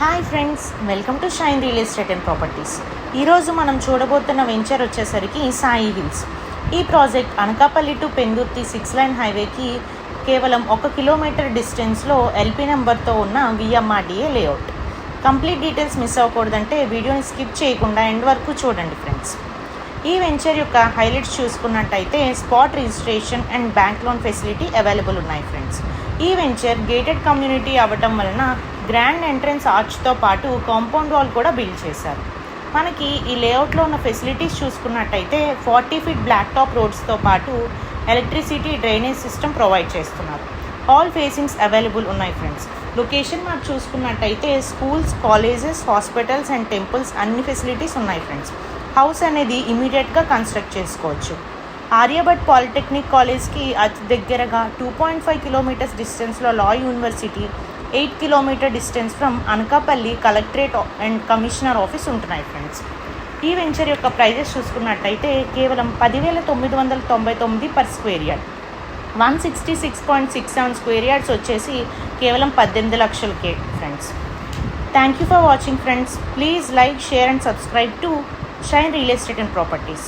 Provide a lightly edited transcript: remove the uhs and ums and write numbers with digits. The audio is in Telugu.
Hi friends, welcome to Shine Real Estate and properties. ఈరోజు మనం చూడబోతున్న వెంచర్ వచ్చేసరికి సాయి హిల్స్. ఈ project Anakapalli to Pendurthi 6 line హైవేకి కేవలం 1 కిలోమీటర్ డిస్టెన్స్లో ఎల్పీ నెంబర్తో ఉన్న VMRDA layout. Complete details miss అవ్వకూడదంటే వీడియోని స్కిప్ చేయకుండా ఎండ్ వరకు చూడండి ఫ్రెండ్స్. ఈ వెంచర్ యొక్క హైలైట్స్ చూసుకున్నట్టయితే spot registration and bank loan facility available ఉన్నాయి ఫ్రెండ్స్. ఈ వెంచర్ గేటెడ్ కమ్యూనిటీ అవ్వటం వలన గ్రాండ్ ఎంట్రన్స్ ఆర్చ్తో పాటు కాంపౌండ్ వాల్ కూడా బిల్డ్ చేశారు. మనకి ఈ లేఅవుట్లో ఉన్న ఫెసిలిటీస్ చూసుకున్నట్టయితే 40 ఫీట్ బ్లాక్ టాప్ రోడ్స్తో పాటు ఎలక్ట్రిసిటీ డ్రైనేజ్ సిస్టమ్ ప్రొవైడ్ చేస్తున్నారు. ఆల్ ఫేసింగ్స్ అవైలబుల్ ఉన్నాయి ఫ్రెండ్స్. లొకేషన్ మ్యాప్ చూసుకున్నట్టయితే schools, colleges, hospitals and temples అన్ని ఫెసిలిటీస్ ఉన్నాయి ఫ్రెండ్స్. హౌస్ అనేది ఇమీడియట్గా కన్స్ట్రక్ట్ చేసుకోవచ్చు. ఆర్యభట్ పాలిటెక్నిక్ కాలేజ్కి అతి దగ్గరగా 2.5 కిలోమీటర్స్ డిస్టెన్స్లో law university, 8 kilometre distance from Anakapalli collectorate and commissioner office ఉంటున్నాయి ఫ్రెండ్స్. ఈ వెంచర్ యొక్క ప్రైజెస్ చూసుకున్నట్టయితే కేవలం 10,999 per square yard. 166.67 square yards వచ్చేసి కేవలం 18 లక్షలకే friends. Thank you for watching friends. Please like, share and subscribe to Shine Real Estate and Properties.